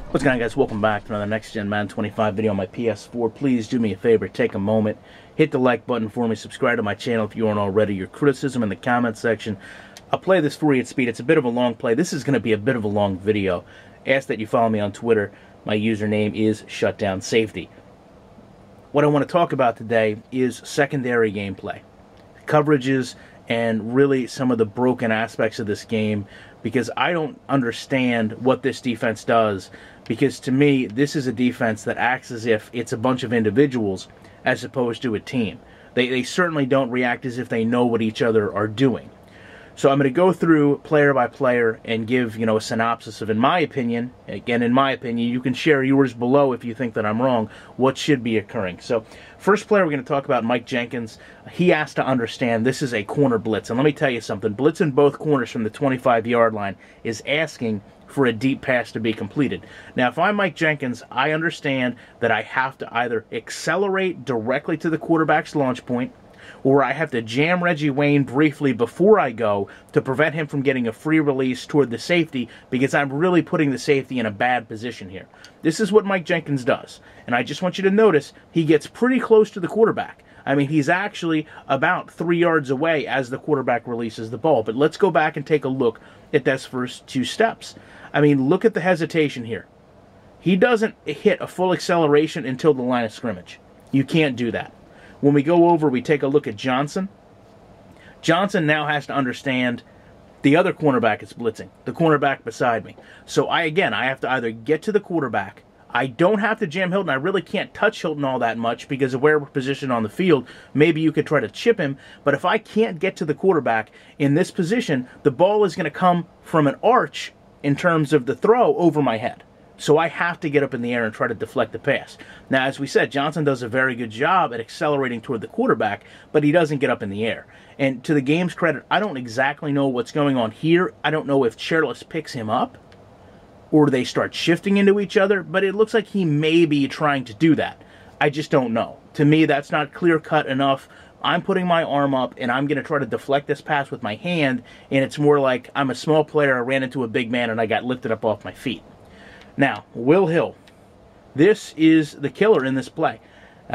What's going on, guys? Welcome back to another Next Gen Madden 25 video on my PS4. Please do me a favor, take a moment, hit the like button for me, subscribe to my channel if you aren't already. Your criticism in the comment section. I'll play this for you at speed. It's a bit of a long play. This is going to be a bit of a long video. Ask that you follow me on Twitter. My username is ShutdownSafety. What I want to talk about today is secondary gameplay, coverages, and really some of the broken aspects of this game, because I don't understand what this defense does, because to me this is a defense that acts as if it's a bunch of individuals as opposed to a team. They certainly don't react as if they know what each other are doing. So I'm going to go through player by player and give, a synopsis of, in my opinion, again, in my opinion, you can share yours below if you think that I'm wrong, what should be occurring. So first player we're going to talk about, Mike Jenkins. He has to understand this is a corner blitz. And let me tell you something, blitzing both corners from the 25-yard line is asking for a deep pass to be completed. Now, if I'm Mike Jenkins, I understand that I have to either accelerate directly to the quarterback's launch point, or I have to jam Reggie Wayne briefly before I go to prevent him from getting a free release toward the safety, because I'm really putting the safety in a bad position here. This is what Mike Jenkins does, and I just want you to notice he gets pretty close to the quarterback. I mean, he's actually about 3 yards away as the quarterback releases the ball. But let's go back and take a look at those first two steps. I mean, look at the hesitation here. He doesn't hit a full acceleration until the line of scrimmage. You can't do that. When we go over, we take a look at Johnson. Johnson now has to understand the other cornerback is blitzing, the cornerback beside me. So I have to either get to the quarterback. I don't have to jam Hilton. I really can't touch Hilton all that much because of where we're positioned on the field. Maybe you could try to chip him, but if I can't get to the quarterback in this position, the ball is going to come from an arch in terms of the throw over my head. So I have to get up in the air and try to deflect the pass. Now, as we said, Johnson does a very good job at accelerating toward the quarterback, but he doesn't get up in the air. And to the game's credit, I don't exactly know what's going on here. I don't know if Chairless picks him up or they start shifting into each other, but it looks like he may be trying to do that. I just don't know. To me, that's not clear-cut enough. I'm putting my arm up, and I'm going to try to deflect this pass with my hand, and it's more like I'm a small player, I ran into a big man, and I got lifted up off my feet. Now, Will Hill. This is the killer in this play.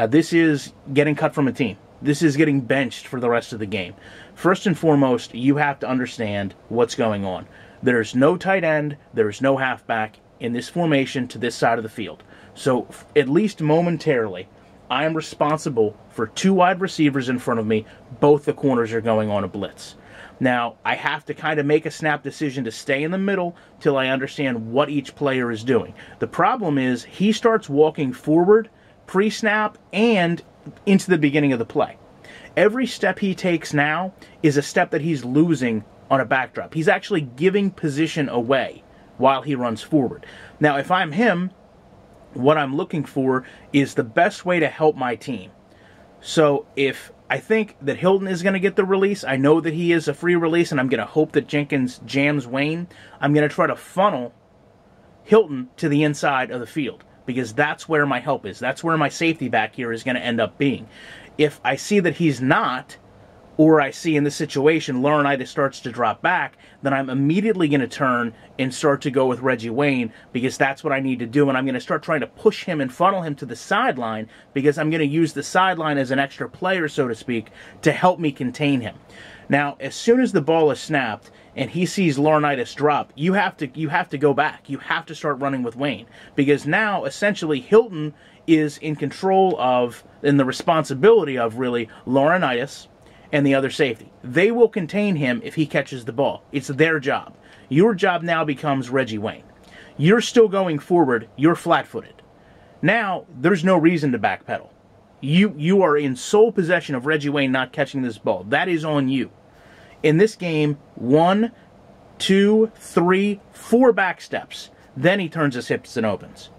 This is getting cut from a team. This is getting benched for the rest of the game. First and foremost, you have to understand what's going on. There's no tight end, there's no halfback in this formation to this side of the field. So, at least momentarily, I am responsible for two wide receivers in front of me. Both the corners are going on a blitz. Now, I have to kind of make a snap decision to stay in the middle till I understand what each player is doing. The problem is he starts walking forward, pre-snap, and into the beginning of the play. Every step he takes now is a step that he's losing on a backdrop. He's actually giving position away while he runs forward. Now, if I'm him, what I'm looking for is the best way to help my team. So if I think that Hilton is going to get the release, I know that he is a free release, and I'm going to hope that Jenkins jams Wayne, I'm going to try to funnel Hilton to the inside of the field, because that's where my help is. That's where my safety back here is going to end up being. If I see that he's not, or I see in this situation Laurinaitis starts to drop back, then I'm immediately going to turn and start to go with Reggie Wayne, because that's what I need to do, and I'm going to start trying to push him and funnel him to the sideline, because I'm going to use the sideline as an extra player, so to speak, to help me contain him. Now, as soon as the ball is snapped and he sees Laurinaitis drop, you have to go back. You have to start running with Wayne, because now essentially Hilton is in control of, and the responsibility of, really, Laurinaitis and the other safety. They will contain him if he catches the ball. It's their job. Your job now becomes Reggie Wayne. You're still going forward. You're flat-footed. Now, there's no reason to backpedal. You are in sole possession of Reggie Wayne not catching this ball. That is on you. In this game, 1, 2, 3, 4 back steps. Then he turns his hips and opens.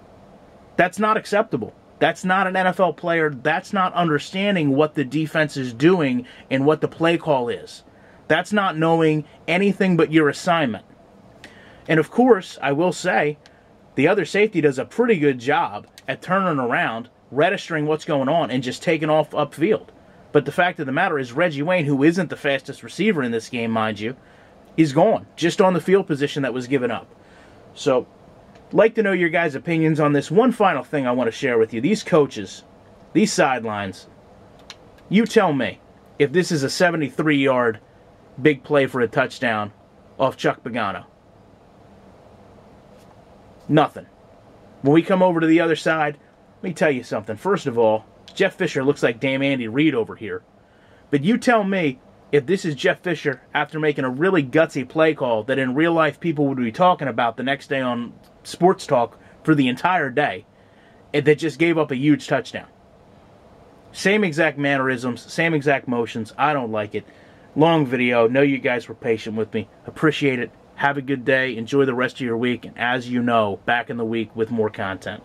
That's not acceptable. That's not an NFL player. That's not understanding what the defense is doing and what the play call is. That's not knowing anything but your assignment. And of course, I will say, the other safety does a pretty good job at turning around, registering what's going on, and just taking off upfield. But the fact of the matter is, Reggie Wayne, who isn't the fastest receiver in this game, mind you, is gone, just on the field position that was given up. So Like to know your guys' opinions on this. One final thing I want to share with you. These coaches, these sidelines, you tell me if this is a 73-yard big play for a touchdown off Chuck Pagano. Nothing. When we come over to the other side, let me tell you something. First of all, Jeff Fisher looks like damn Andy Reid over here. But you tell me if this is Jeff Fisher after making a really gutsy play call that in real life people would be talking about the next day on Sports Talk for the entire day, and that just gave up a huge touchdown. Same exact mannerisms, same exact motions. I don't like it. Long video. Know you guys were patient with me. Appreciate it. Have a good day. Enjoy the rest of your week. And as you know, back in the week with more content.